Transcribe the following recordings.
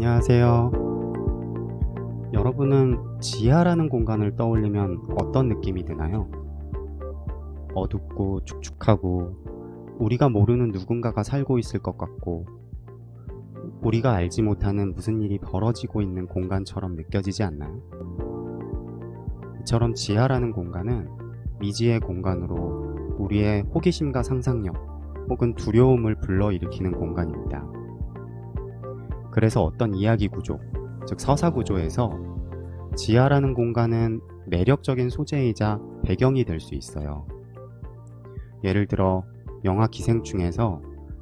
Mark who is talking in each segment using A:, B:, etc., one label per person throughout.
A: 안녕하세요. 여러분은 지하라는 공간을 떠올리면 어떤 느낌이 드나요? 어둡고 축축하고 우리가 모르는 누군가가 살고 있을 것 같고 우리가 알지 못하는 무슨 일이 벌어지고 있는 공간처럼 느껴지지 않나요? 이처럼 지하라는 공간은 미지의 공간으로 우리의 호기심과 상상력 혹은 두려움을 불러일으키는 공간입니다. 그래서 어떤 이야기 구조, 즉 서사 구조에서 지하라는 공간은 매력적인 소재이자 배경이 될 수 있어요. 예를 들어 영화 기생충에서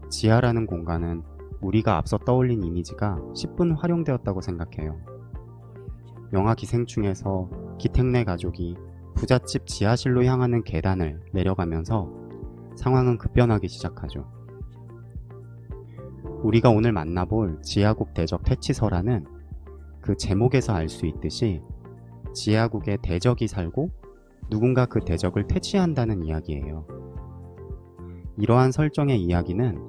A: 지하라는 공간은 우리가 앞서 떠올린 이미지가 10분 활용되었다고 생각해요. 영화 기생충에서 기택네 가족이 부잣집 지하실로 향하는 계단을 내려가면서 상황은 급변하기 시작하죠. 우리가 오늘 만나볼 지하국 대적 퇴치설화는 그 제목에서 알 수 있듯이 지하국에 대적이 살고 누군가 그 대적을 퇴치한다는 이야기예요. 이러한 설정의 이야기는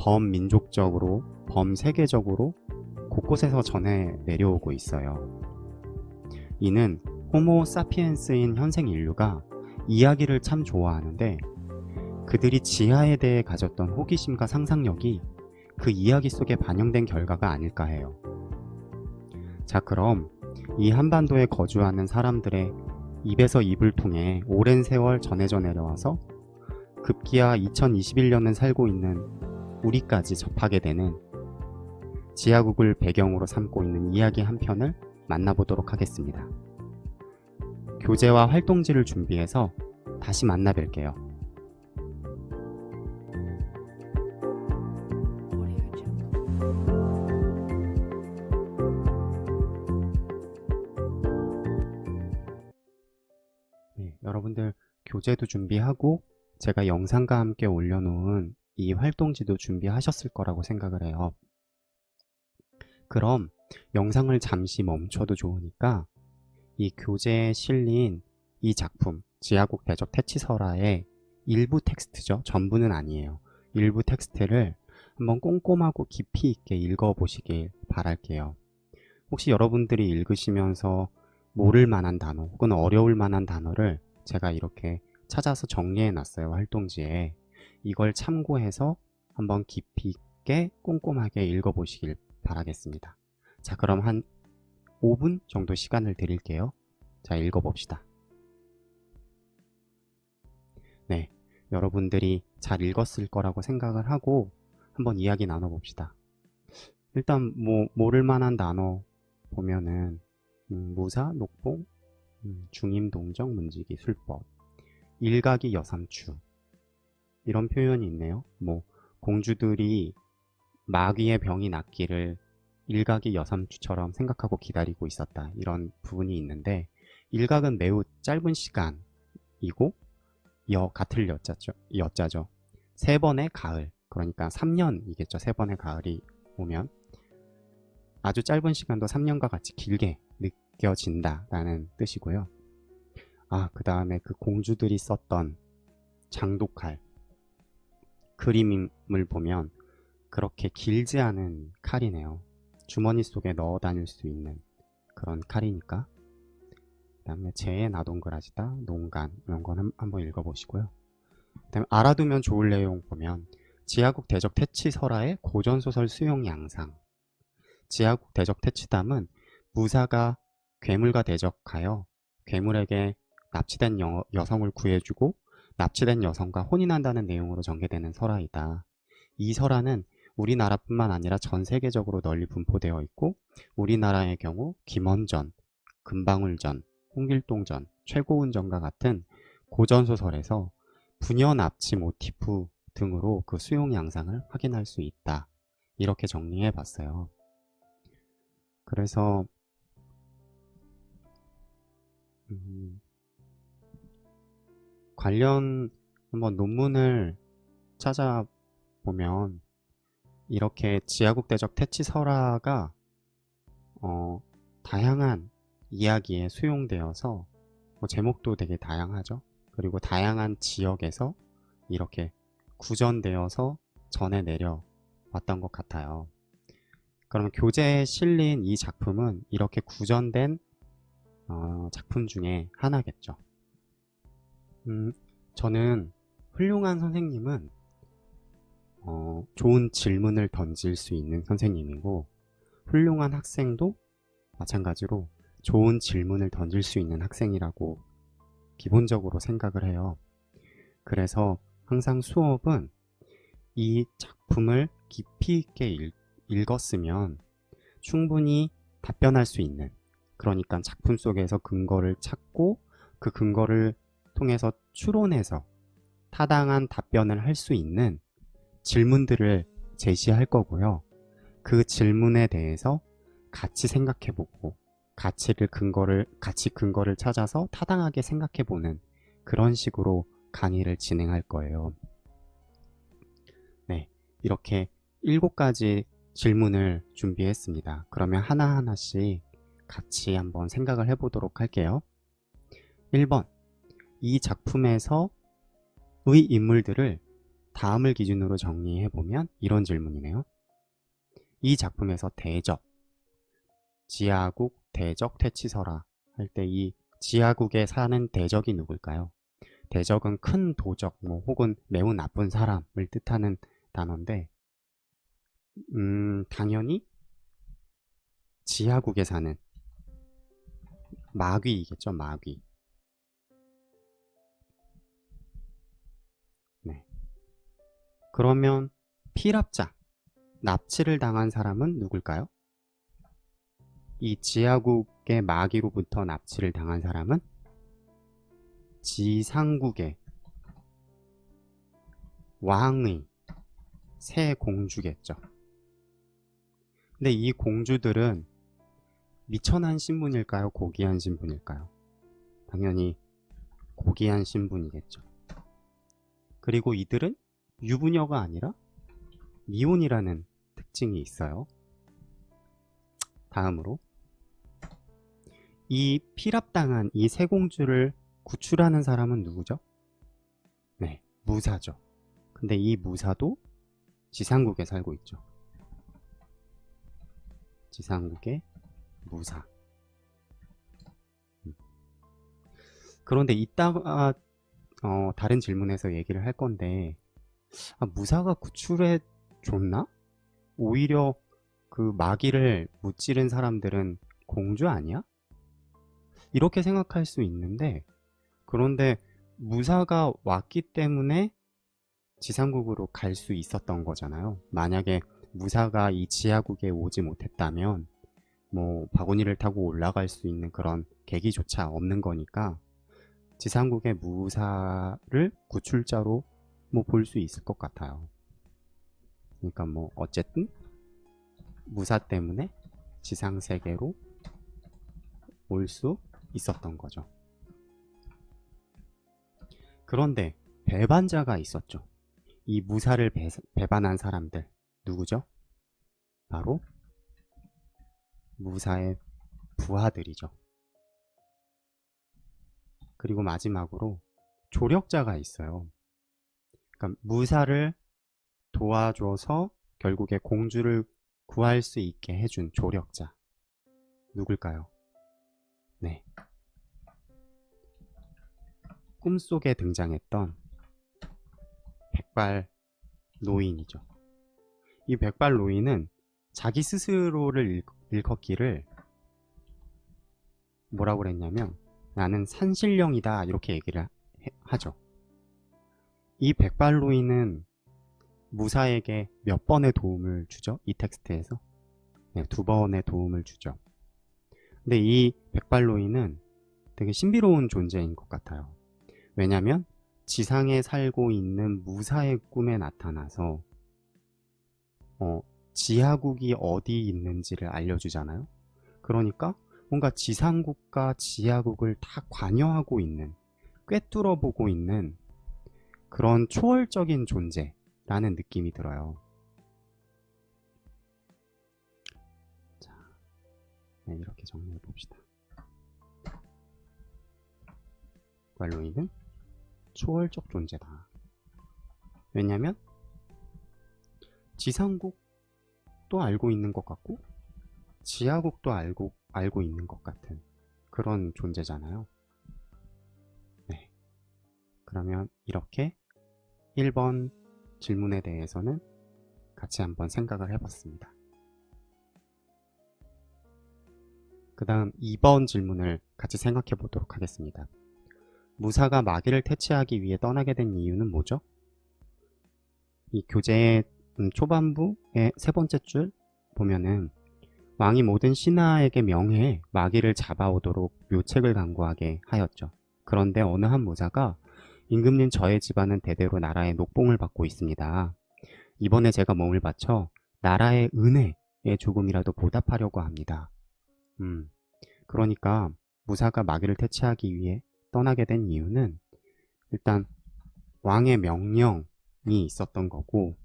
A: 범민족적으로, 범세계적으로 곳곳에서 전해 내려오고 있어요. 이는 호모 사피엔스인 현생 인류가 이야기를 참 좋아하는데 그들이 지하에 대해 가졌던 호기심과 상상력이 그 이야기 속에 반영된 결과가 아닐까 해요. 자, 그럼 이 한반도에 거주하는 사람들의 입에서 입을 통해 오랜 세월 전해져 내려와서 급기야 2021년을 살고 있는 우리까지 접하게 되는 지하국을 배경으로 삼고 있는 이야기 한 편을 만나보도록 하겠습니다. 교재와 활동지를 준비해서 다시 만나 뵐게요. 네, 여러분들 교재도 준비하고 제가 영상과 함께 올려놓은 이 활동지도 준비하셨을 거라고 생각을 해요. 그럼 영상을 잠시 멈춰도 좋으니까 이 교재에 실린 이 작품 지하국 대적 퇴치설화의 일부 텍스트죠. 전부는 아니에요. 일부 텍스트를 한번 꼼꼼하고 깊이 있게 읽어보시길 바랄게요. 혹시 여러분들이 읽으시면서 모를 만한 단어 혹은 어려울 만한 단어를 제가 이렇게 찾아서 정리해 놨어요. 활동지에. 이걸 참고해서 한번 깊이 있게 꼼꼼하게 읽어보시길 바라겠습니다. 자, 그럼 한 5분 정도 시간을 드릴게요. 자, 읽어봅시다. 네, 여러분들이 잘 읽었을 거라고 생각을 하고 한번 이야기 나눠봅시다. 일단 모를 만한 단어 보면은 무사, 녹봉, 중임, 동정, 문지기, 술법, 일각이 여삼추 이런 표현이 있네요. 공주들이 마귀의 병이 낫기를 일각이 여삼추처럼 생각하고 기다리고 있었다. 이런 부분이 있는데 일각은 매우 짧은 시간이고 같을 여자죠. 세 번의 가을, 그러니까 3년이겠죠. 세 번의 가을이 오면 아주 짧은 시간도 3년과 같이 길게 느껴진다라는 뜻이고요. 그 다음에 그 공주들이 썼던 장독칼 그림을 보면 그렇게 길지 않은 칼이네요. 주머니 속에 넣어 다닐 수 있는 그런 칼이니까. 그 다음에 재의 나동그라지다, 농간 이런 거는 한번 읽어보시고요. 그 다음에 알아두면 좋을 내용 보면 지하국 대적 퇴치설화의 고전소설 수용 양상. 지하국 대적 퇴치담은 무사가 괴물과 대적하여 괴물에게 납치된 여성을 구해주고 납치된 여성과 혼인한다는 내용으로 전개되는 설화이다. 이 설화는 우리나라뿐만 아니라 전 세계적으로 널리 분포되어 있고 우리나라의 경우 김원전, 금방울전, 홍길동전, 최고운전과 같은 고전소설에서 부녀 납치 모티프 등으로 그 수용 양상을 확인할 수 있다. 이렇게 정리해 봤어요. 그래서 관련 한번 논문을 찾아보면 이렇게 지하국 대적 퇴치설화가 다양한 이야기에 수용되어서 제목도 되게 다양하죠. 그리고 다양한 지역에서 이렇게 구전되어서 전해 내려왔던 것 같아요. 그러면 교재에 실린 이 작품은 이렇게 구전된 작품 중에 하나겠죠. 저는 훌륭한 선생님은 좋은 질문을 던질 수 있는 선생님이고, 훌륭한 학생도 마찬가지로 좋은 질문을 던질 수 있는 학생이라고 기본적으로 생각을 해요. 그래서 항상 수업은 이 작품을 깊이 있게 읽었으면 충분히 답변할 수 있는, 그러니까 작품 속에서 근거를 찾고 그 근거를 통해서 추론해서 타당한 답변을 할 수 있는 질문들을 제시할 거고요. 그 질문에 대해서 같이 생각해보고 같이 근거를 찾아서 타당하게 생각해보는 그런 식으로 강의를 진행할 거예요. 네, 이렇게 7가지 질문을 준비했습니다. 그러면 하나하나씩 같이 한번 생각을 해보도록 할게요. 1번, 이 작품에서의 인물들을 다음을 기준으로 정리해보면 이런 질문이네요. 이 작품에서 대적, 지하국, 대적, 퇴치서라 할 때 이 지하국에 사는 대적이 누굴까요? 대적은 큰 도적, 혹은 매우 나쁜 사람을 뜻하는 단어인데, 당연히 지하국에 사는 마귀이겠죠, 마귀. 네. 그러면 피랍자, 납치를 당한 사람은 누굴까요? 이 지하국의 마귀로부터 납치를 당한 사람은 지상국의 왕의 새 공주겠죠. 근데 이 공주들은 미천한 신분일까요? 고귀한 신분일까요? 당연히 고귀한 신분이겠죠. 그리고 이들은 유부녀가 아니라 미혼이라는 특징이 있어요. 다음으로 이 피랍당한 이 새 공주를 구출하는 사람은 누구죠? 네, 무사죠. 근데 이 무사도 지상국에 살고 있죠. 지상국의 무사. 그런데 이따가 다른 질문에서 얘기를 할 건데, 무사가 구출해 줬나? 오히려 그 마귀를 무찌른 사람들은 공주 아니야? 이렇게 생각할 수 있는데, 그런데 무사가 왔기 때문에 지상국으로 갈 수 있었던 거잖아요. 만약에 무사가 이 지하국에 오지 못했다면 바구니를 타고 올라갈 수 있는 그런 계기조차 없는 거니까 지상국의 무사를 구출자로 볼 수 있을 것 같아요. 그러니까 어쨌든 무사 때문에 지상세계로 올 수 있었던 거죠. 그런데 배반자가 있었죠. 이 무사를 배반한 사람들 누구죠? 바로 무사의 부하들이죠. 그리고 마지막으로 조력자가 있어요. 그러니까 무사를 도와줘서 결국에 공주를 구할 수 있게 해준 조력자 누굴까요? 네, 꿈속에 등장했던 백발 노인이죠. 이 백발 노인은 자기 스스로를 일컫기를 뭐라고 그랬냐면 나는 산신령이다 이렇게 얘기를 하죠. 이 백발 노인은 무사에게 몇 번의 도움을 주죠? 이 텍스트에서? 네, 2번의 도움을 주죠. 근데 이 백발 노인은 되게 신비로운 존재인 것 같아요. 왜냐면 지상에 살고 있는 무사의 꿈에 나타나서 지하국이 어디 있는지를 알려주잖아요. 그러니까 뭔가 지상국과 지하국을 다 관여하고 있는, 꿰뚫어보고 있는 그런 초월적인 존재라는 느낌이 들어요. 자, 네, 이렇게 정리해 봅시다. 발로이는 초월적 존재다. 왜냐면 지상국도 알고 있는 것 같고 지하국도 알고 있는 것 같은 그런 존재잖아요. 네. 그러면 이렇게 1번 질문에 대해서는 같이 한번 생각을 해봤습니다. 그 다음 2번 질문을 같이 생각해 보도록 하겠습니다. 무사가 마귀를 퇴치하기 위해 떠나게 된 이유는 뭐죠? 이 교재의 초반부의 세 번째 줄 보면은 왕이 모든 신하에게 명해 마귀를 잡아오도록 묘책을 강구하게 하였죠. 그런데 어느 한 무사가 임금님 저의 집안은 대대로 나라의 녹봉을 받고 있습니다. 이번에 제가 몸을 바쳐 나라의 은혜에 조금이라도 보답하려고 합니다. 그러니까 무사가 마귀를 퇴치하기 위해 떠나게 된 이유는 일단 왕의 명령이 있었던 거고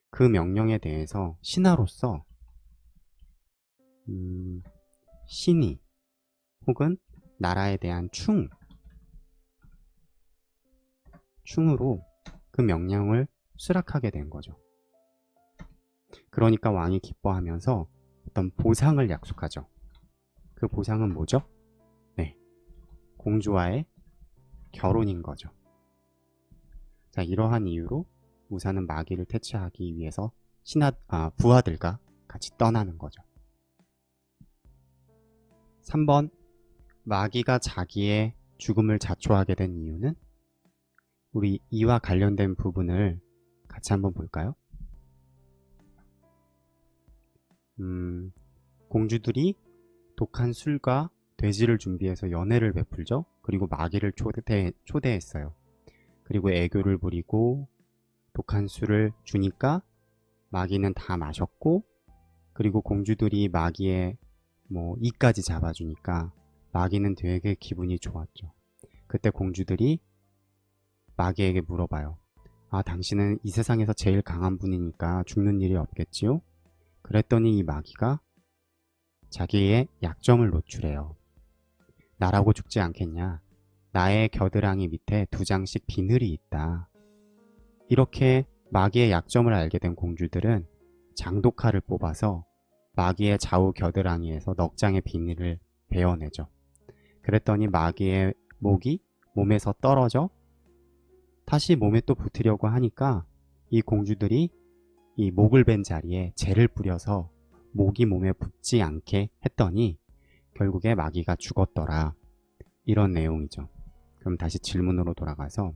A: 그 명령에 대해서 신하로서 신이 혹은 나라에 대한 충으로 그 명령을 수락하게 된 거죠. 그러니까 왕이 기뻐하면서 어떤 보상을 약속하죠. 그 보상은 뭐죠? 네, 공주와의 결혼인 거죠. 자, 이러한 이유로 무사는 마귀를 퇴치하기 위해서 부하들과 같이 떠나는 거죠. 3번, 마귀가 자기의 죽음을 자초하게 된 이유는? 우리 이와 관련된 부분을 같이 한번 볼까요? 공주들이 독한 술과 돼지를 준비해서 연회를 베풀죠. 그리고 마귀를 초대했어요. 그리고 애교를 부리고 독한 술을 주니까 마귀는 다 마셨고, 그리고 공주들이 마귀의 이까지 잡아주니까 마귀는 되게 기분이 좋았죠. 그때 공주들이 마귀에게 물어봐요. 당신은 이 세상에서 제일 강한 분이니까 죽는 일이 없겠지요? 그랬더니 이 마귀가 자기의 약점을 노출해요. 나라고 죽지 않겠냐? 나의 겨드랑이 밑에 2장씩 비늘이 있다. 이렇게 마귀의 약점을 알게 된 공주들은 장독칼을 뽑아서 마귀의 좌우 겨드랑이에서 넉 장의 비늘을 베어내죠. 그랬더니 마귀의 목이 몸에서 떨어져 다시 몸에 또 붙으려고 하니까 이 공주들이 이 목을 벤 자리에 재를 뿌려서 목이 몸에 붙지 않게 했더니 결국에 마귀가 죽었더라. 이런 내용이죠. 그럼 다시 질문으로 돌아가서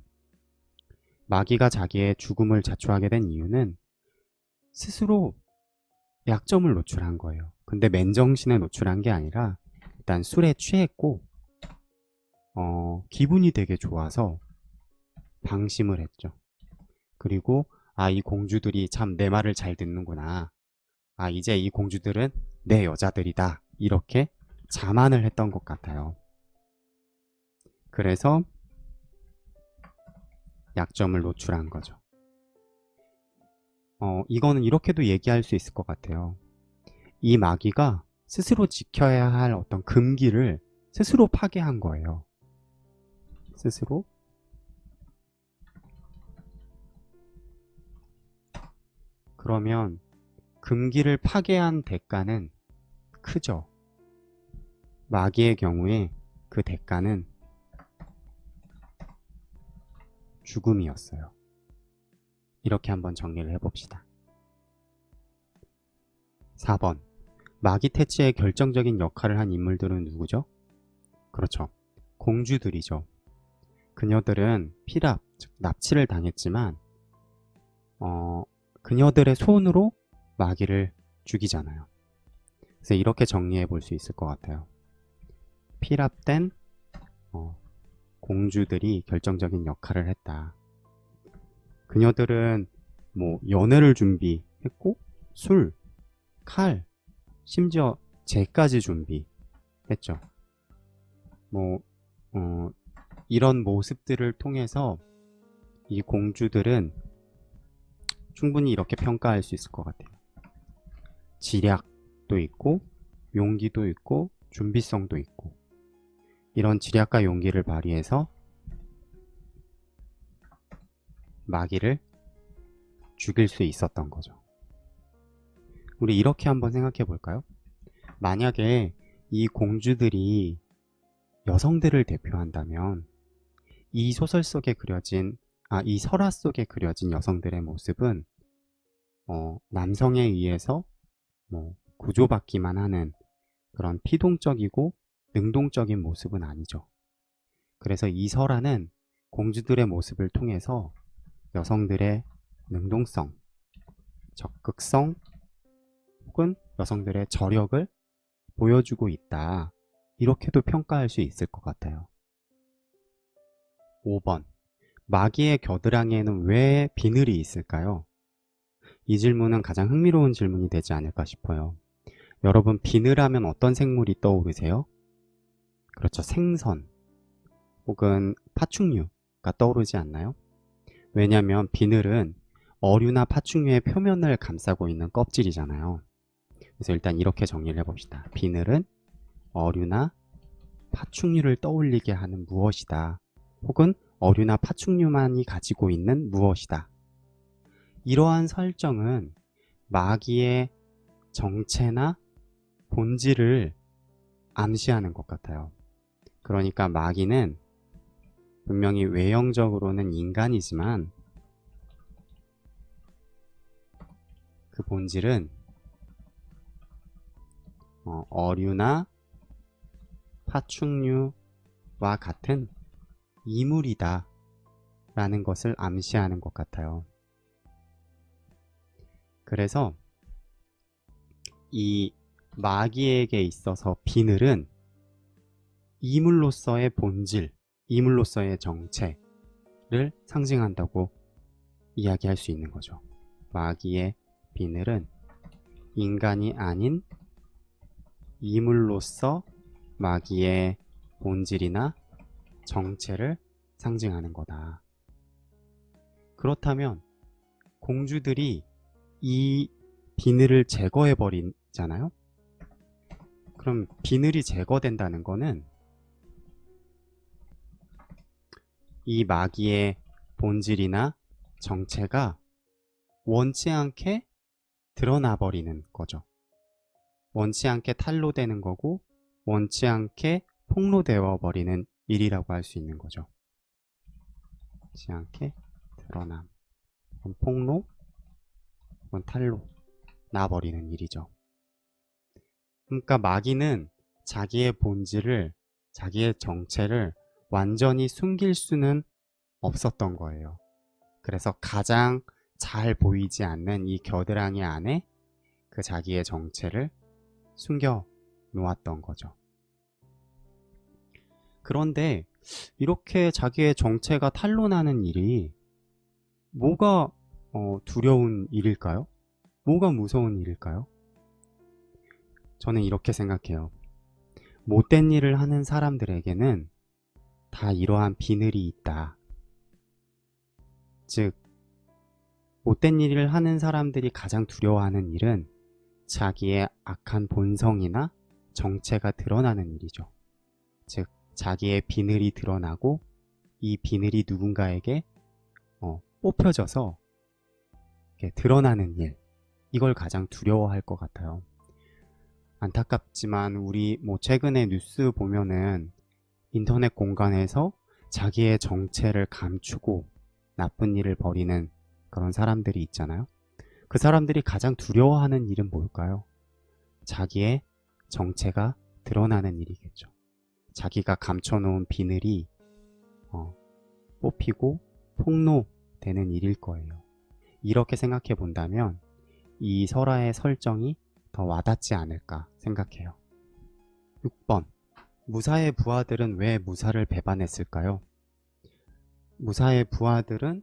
A: 마귀가 자기의 죽음을 자초하게 된 이유는 스스로 약점을 노출한 거예요. 근데 맨정신에 노출한 게 아니라 일단 술에 취했고 기분이 되게 좋아서 방심을 했죠. 그리고 이 공주들이 참 내 말을 잘 듣는구나. 이제 이 공주들은 내 여자들이다. 이렇게 자만을 했던 것 같아요. 그래서 약점을 노출한 거죠. 이거는 이렇게도 얘기할 수 있을 것 같아요. 이 마귀가 스스로 지켜야 할 어떤 금기를 스스로 파괴한 거예요. 스스로. 그러면 금기를 파괴한 대가는 크죠. 마귀의 경우에 그 대가는 죽음이었어요. 이렇게 한번 정리를 해봅시다. 4번, 마귀 퇴치에 결정적인 역할을 한 인물들은 누구죠? 그렇죠. 공주들이죠. 그녀들은 피랍, 즉 납치를 당했지만 그녀들의 손으로 마귀를 죽이잖아요. 그래서 이렇게 정리해 볼 수 있을 것 같아요. 피랍된 공주들이 결정적인 역할을 했다. 그녀들은 연애를 준비했고 술, 칼, 심지어 재까지 준비했죠. 이런 모습들을 통해서 이 공주들은 충분히 이렇게 평가할 수 있을 것 같아요. 지략도 있고 용기도 있고 준비성도 있고, 이런 지략과 용기를 발휘해서 마귀를 죽일 수 있었던 거죠. 우리 이렇게 한번 생각해 볼까요? 만약에 이 공주들이 여성들을 대표한다면 이 소설 속에 그려진, 이 설화 속에 그려진 여성들의 모습은 남성에 의해서 구조받기만 하는 그런 피동적이고 능동적인 모습은 아니죠. 그래서 이 설화는 공주들의 모습을 통해서 여성들의 능동성, 적극성 혹은 여성들의 저력을 보여주고 있다. 이렇게도 평가할 수 있을 것 같아요. 5번. 마기의 겨드랑이에는 왜 비늘이 있을까요? 이 질문은 가장 흥미로운 질문이 되지 않을까 싶어요. 여러분, 비늘하면 어떤 생물이 떠오르세요? 그렇죠. 생선 혹은 파충류가 떠오르지 않나요? 왜냐하면 비늘은 어류나 파충류의 표면을 감싸고 있는 껍질이잖아요. 그래서 일단 이렇게 정리를 해봅시다. 비늘은 어류나 파충류를 떠올리게 하는 무엇이다. 혹은 어류나 파충류만이 가지고 있는 무엇이다. 이러한 설정은 마기의 정체나 본질을 암시하는 것 같아요. 그러니까 마기는 분명히 외형적으로는 인간이지만 그 본질은 어류나 파충류와 같은 이물이다 라는 것을 암시하는 것 같아요. 그래서 이 마기에게 있어서 비늘은 이물로서의 본질, 이물로서의 정체를 상징한다고 이야기할 수 있는 거죠. 마기의 비늘은 인간이 아닌 이물로서 마기의 본질이나 정체를 상징하는 거다. 그렇다면 공주들이 이 비늘을 제거해 버리잖아요. 그럼 비늘이 제거된다는 거는 이 마기의 본질이나 정체가 원치 않게 드러나 버리는 거죠. 원치 않게 탄로되는 거고 원치 않게 폭로되어 버리는 일이라고 할 수 있는 거죠. 원치 않게 드러남, 폭로, 탄로 나버리는 일이죠. 그러니까 마기는 자기의 본질을, 자기의 정체를 완전히 숨길 수는 없었던 거예요. 그래서 가장 잘 보이지 않는 이 겨드랑이 안에 그 자기의 정체를 숨겨 놓았던 거죠. 그런데 이렇게 자기의 정체가 탄로나는 일이 뭐가 두려운 일일까요? 뭐가 무서운 일일까요? 저는 이렇게 생각해요. 못된 일을 하는 사람들에게는 다 이러한 비늘이 있다. 즉, 못된 일을 하는 사람들이 가장 두려워하는 일은 자기의 악한 본성이나 정체가 드러나는 일이죠. 즉, 자기의 비늘이 드러나고 이 비늘이 누군가에게 뽑혀져서 드러나는 일, 이걸 가장 두려워할 것 같아요. 안타깝지만 우리 최근에 뉴스 보면은 인터넷 공간에서 자기의 정체를 감추고 나쁜 일을 벌이는 그런 사람들이 있잖아요. 그 사람들이 가장 두려워하는 일은 뭘까요? 자기의 정체가 드러나는 일이겠죠. 자기가 감춰놓은 비늘이 뽑히고 폭로되는 일일 거예요. 이렇게 생각해 본다면 이 설화의 설정이 더 와닿지 않을까 생각해요. 6번. 무사의 부하들은 왜 무사를 배반했을까요? 무사의 부하들은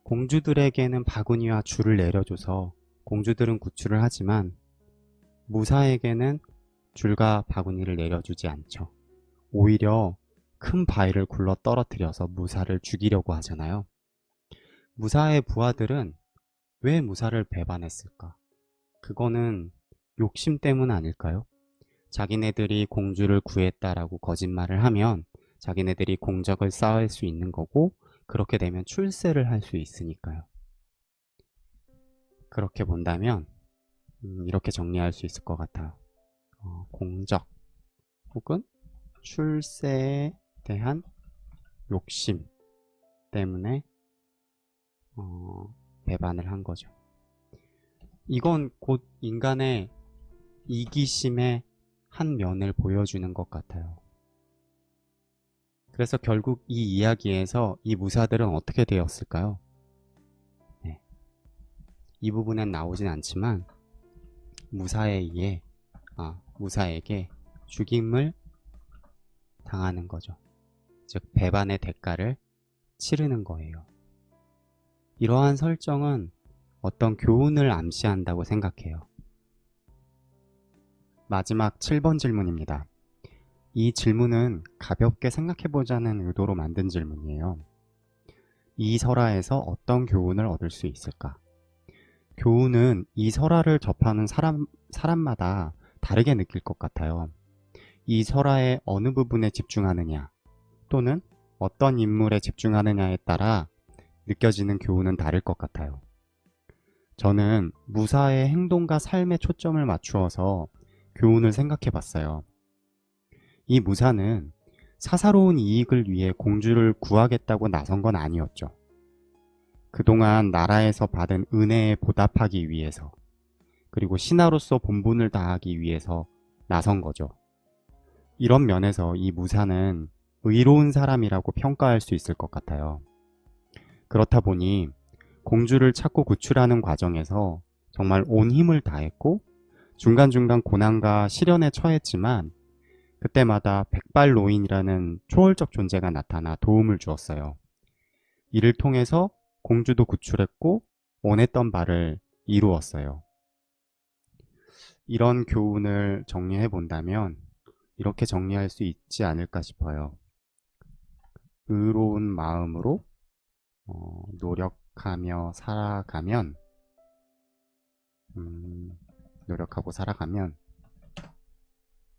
A: 공주들에게는 바구니와 줄을 내려줘서 공주들은 구출을 하지만 무사에게는 줄과 바구니를 내려주지 않죠. 오히려 큰 바위를 굴러 떨어뜨려서 무사를 죽이려고 하잖아요. 무사의 부하들은 왜 무사를 배반했을까? 그거는 욕심 때문 아닐까요? 자기네들이 공주를 구했다라고 거짓말을 하면 자기네들이 공적을 쌓을 수 있는 거고 그렇게 되면 출세를 할 수 있으니까요. 그렇게 본다면 이렇게 정리할 수 있을 것 같아요. 공적 혹은 출세에 대한 욕심 때문에 배반을 한 거죠. 이건 곧 인간의 이기심의 한 면을 보여주는 것 같아요. 그래서 결국 이 이야기에서 이 무사들은 어떻게 되었을까요? 네. 이 부분엔 나오진 않지만 무사에게 죽임을 당하는 거죠. 즉 배반의 대가를 치르는 거예요. 이러한 설정은 어떤 교훈을 암시한다고 생각해요. 마지막 7번 질문입니다. 이 질문은 가볍게 생각해보자는 의도로 만든 질문이에요. 이 설화에서 어떤 교훈을 얻을 수 있을까? 교훈은 이 설화를 접하는 사람마다 다르게 느낄 것 같아요. 이 설화의 어느 부분에 집중하느냐 또는 어떤 인물에 집중하느냐에 따라 느껴지는 교훈은 다를 것 같아요. 저는 무사의 행동과 삶에 초점을 맞추어서 교훈을 생각해 봤어요. 이 무사는 사사로운 이익을 위해 공주를 구하겠다고 나선 건 아니었죠. 그동안 나라에서 받은 은혜에 보답하기 위해서, 그리고 신하로서 본분을 다하기 위해서 나선 거죠. 이런 면에서 이 무사는 의로운 사람이라고 평가할 수 있을 것 같아요. 그렇다 보니 공주를 찾고 구출하는 과정에서 정말 온 힘을 다했고 중간중간 고난과 시련에 처했지만 그때마다 백발노인이라는 초월적 존재가 나타나 도움을 주었어요. 이를 통해서 공주도 구출했고 원했던 바를 이루었어요. 이런 교훈을 정리해 본다면 이렇게 정리할 수 있지 않을까 싶어요. 의로운 마음으로 노력하고 살아가면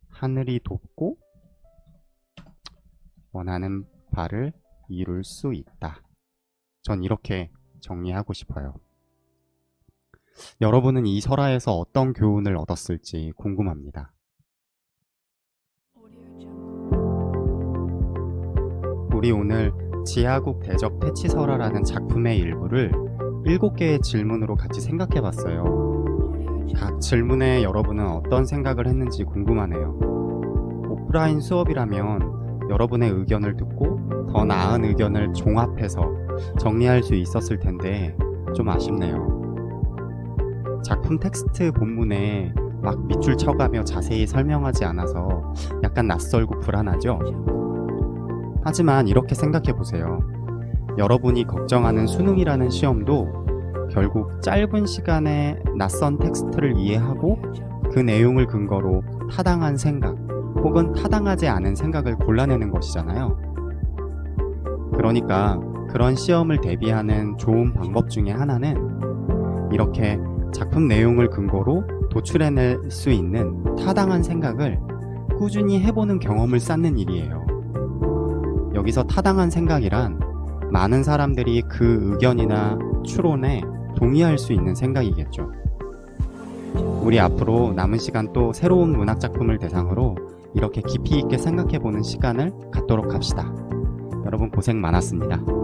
A: 하늘이 돕고 원하는 바를 이룰 수 있다. 전 이렇게 정리하고 싶어요. 여러분은 이 설화에서 어떤 교훈을 얻었을지 궁금합니다. 우리 오늘 지하국 대적 퇴치설화라는 작품의 일부를 7개의 질문으로 같이 생각해 봤어요. 각 질문에 여러분은 어떤 생각을 했는지 궁금하네요. 오프라인 수업이라면 여러분의 의견을 듣고 더 나은 의견을 종합해서 정리할 수 있었을 텐데 좀 아쉽네요. 작품 텍스트 본문에 막 밑줄 쳐가며 자세히 설명하지 않아서 약간 낯설고 불안하죠? 하지만 이렇게 생각해 보세요. 여러분이 걱정하는 수능이라는 시험도 결국 짧은 시간에 낯선 텍스트를 이해하고 그 내용을 근거로 타당한 생각 혹은 타당하지 않은 생각을 골라내는 것이잖아요. 그러니까 그런 시험을 대비하는 좋은 방법 중에 하나는 이렇게 작품 내용을 근거로 도출해낼 수 있는 타당한 생각을 꾸준히 해보는 경험을 쌓는 일이에요. 여기서 타당한 생각이란 많은 사람들이 그 의견이나 추론에 동의할 수 있는 생각이겠죠. 우리 앞으로 남은 시간 또 새로운 문학작품을 대상으로 이렇게 깊이 있게 생각해보는 시간을 갖도록 합시다. 여러분 고생 많았습니다.